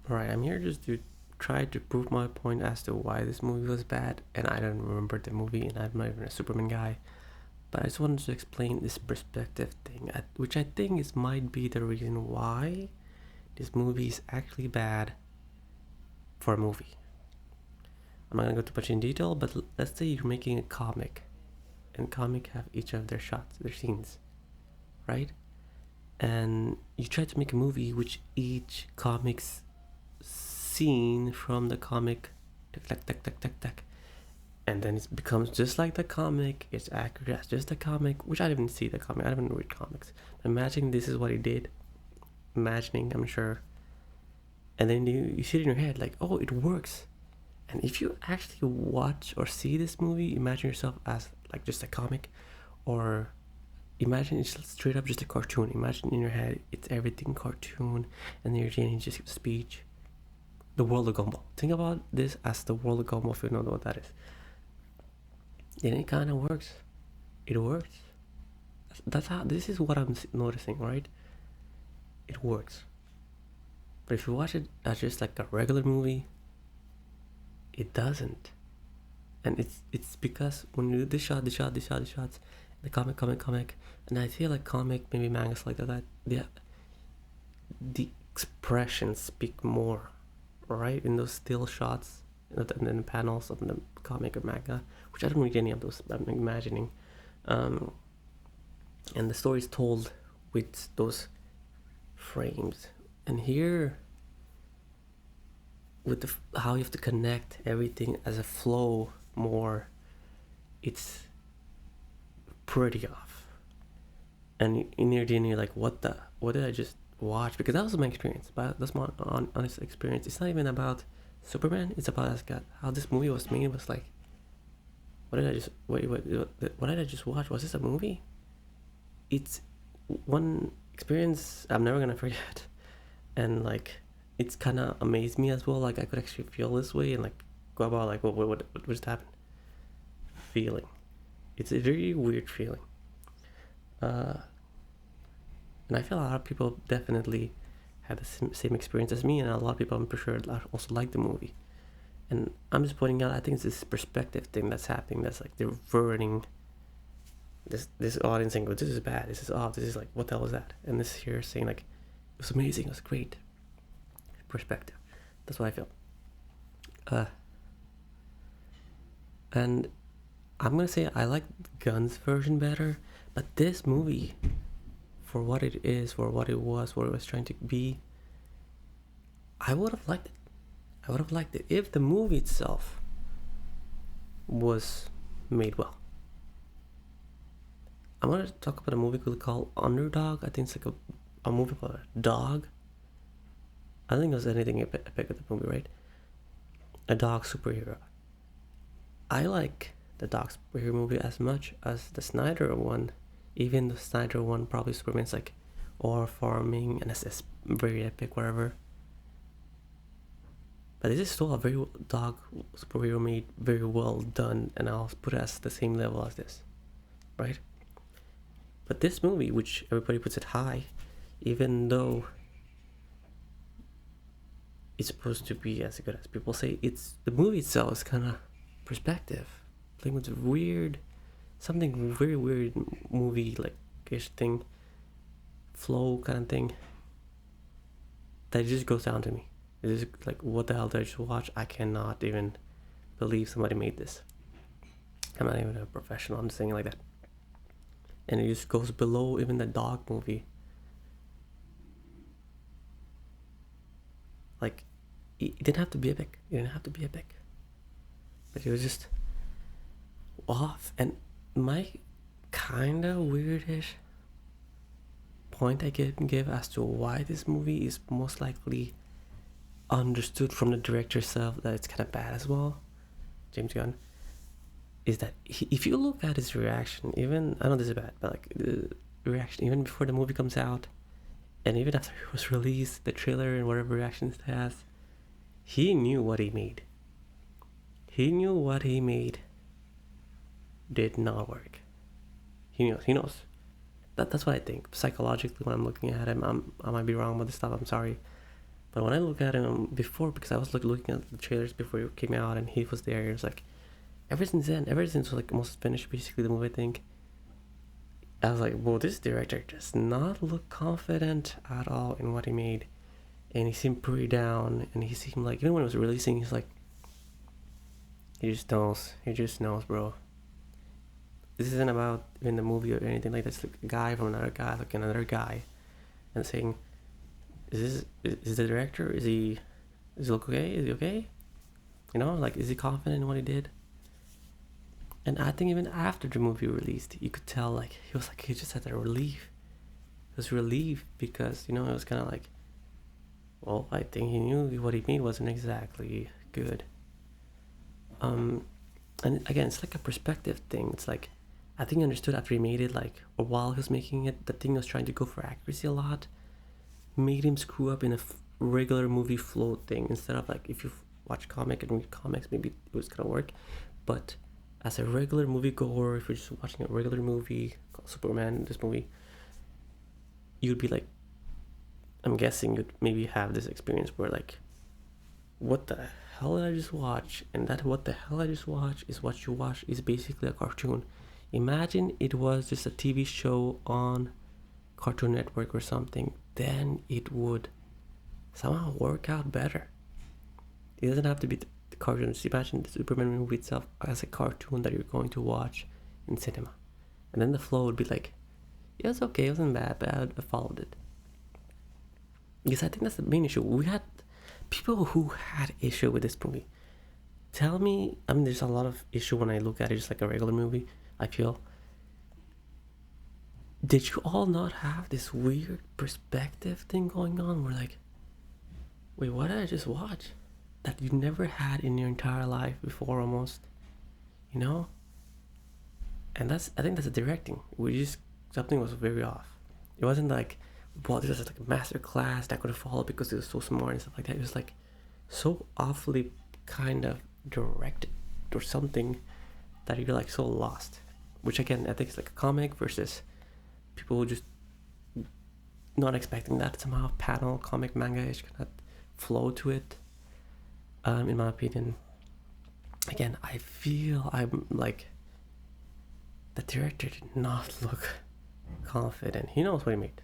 Alright, I'm here just to try to prove my point as to why this movie was bad, and I don't remember the movie, and I'm not even a Superman guy. But I just wanted to explain this perspective thing, which I think might be the reason why this movie is actually bad for a movie. I'm not gonna go too much in detail, but let's say you're making a comic, and comic have each of their shots, their scenes, right? And you try to make a movie which each comic's scene from the comic, tack, and then it becomes just like the comic. It's accurate as just the comic, which I didn't see the comic. I didn't read comics. Imagine this is what he did. Imagining, I'm sure. And then you see it in your head like, oh, it works. And if you actually watch or see this movie, imagine yourself as like just a comic, or imagine it's straight up just a cartoon. Imagine in your head it's everything cartoon, and then you're getting just a speech. The world of Gumball. Think about this as the world of Gumball if you don't know what that is. Then it kind of works. It works. That's how. This is what I'm noticing, right? It works. But if you watch it as just like a regular movie, it doesn't. And it's because when you do the shots, the comic, and I feel like comic, maybe mangas like that, the expressions speak more, right? In those still shots, and then the panels of the comic or manga, which I don't read any of those. I'm imagining, and the story is told with those frames. And here, with how you have to connect everything as a flow more, it's pretty off. And in your DNA, you're like, what did I just watch? Because that was my experience. But that's my honest experience. It's not even about Superman. It's about how this movie was made. Was like, what did I just what did I just watch? Was this a movie? It's one experience I'm never gonna forget, and like it's kind of amazed me as well. Like I could actually feel this way and like go about like what just happened. Feeling, it's a very weird feeling. And I feel a lot of people definitely had the same experience as me, and a lot of people I'm pretty sure also like the movie. And I'm just pointing out, I think it's this perspective thing that's happening. That's like they're verting this audience and go, this is bad, this is off, this is like, what the hell is that? And this here saying like, it was amazing, it was great. Perspective. That's what I feel. And I'm gonna say I like Gunn's version better, but this movie, for what it is, for what it was trying to be, I would have liked it. I would have liked it if the movie itself was made well. I'm gonna talk about a movie called Underdog. I think it's like a movie about a dog. I think it was anything epic of the movie, right? A dog superhero. I like the dog superhero movie as much as the Snyder one. Even the Snyder one, probably Superman's like, or farming, and it's very epic, whatever. But this is still a very dog superhero made, very well done, and I'll put it as the same level as this, right? But this movie, which everybody puts it high, even though it's supposed to be as good as people say, it's the movie itself is kind of perspective, playing with weird, something very weird movie like ish thing, flow kind of thing. That just goes down to me. It is like, what the hell did I just watch? I cannot even believe somebody made this. I'm not even a professional. I'm just saying it like that. And it just goes below even the dog movie. Like, it didn't have to be epic. But it was just off. And my kind of weirdish point I can give as to why this movie is most likely understood from the director itself that it's kind of bad as well, James Gunn, is that if you look at his reaction, even, I know this is bad, but like the reaction even before the movie comes out, and even after it was released, the trailer and whatever reactions it has, he knew what he made. He knew what he made did not work. He knows. That's what I think. Psychologically, when I'm looking at him, I might be wrong with this stuff, I'm sorry. But when I look at him before, because I was looking at the trailers before it came out, and he was there, it was like ever since like almost finished basically the movie, I think. I was like, well, this director does not look confident at all in what he made, and he seemed pretty down, and he seemed like even when it was releasing, he's like, he just knows, bro. This isn't about in the movie or anything like that. It's like a guy from another guy, like another guy, and saying, is the director? Is he look okay? Is he okay? You know, like, is he confident in what he did? And I think even after the movie released, you could tell he just had a relief. It was relief because it was kind of like, well, I think he knew what he made wasn't exactly good. And again, it's like a perspective thing. It's like, I think he understood after he made it, like, or while he was making it, the thing was trying to go for accuracy a lot, made him screw up in a regular movie flow thing, instead of like, if you watch comic and read comics, maybe it was gonna work. But as a regular movie goer, if you're just watching a regular movie called Superman, this movie, you'd be like, I'm guessing you'd maybe have this experience where like, what the hell did I just watch? And that what the hell I just watched is what you watch is basically a cartoon. Imagine it was just a TV show on Cartoon Network or something, then it would somehow work out better. It doesn't have to be the cartoon. Just imagine the Superman movie itself as a cartoon that you're going to watch in cinema. And then the flow would be like, yeah, it's okay, it wasn't bad, but I followed it. Because I think that's the main issue. We had people who had issue with this movie. Tell me, I mean, there's a lot of issue when I look at it just like a regular movie, I feel. Did you all not have this weird perspective thing going on where like, wait, what did I just watch? That you never had in your entire life before almost, And I think that's a directing. Something was very off. It wasn't like, well, this was like a master class that I could follow because it was so smart and stuff like that. It was like so awfully kind of directed or something that you're like so lost. Which again, I think it's like a comic versus people who just not expecting that somehow panel comic manga-ish kind of flow to it. In my opinion, again, I feel I'm like the director did not look confident. He knows what he made.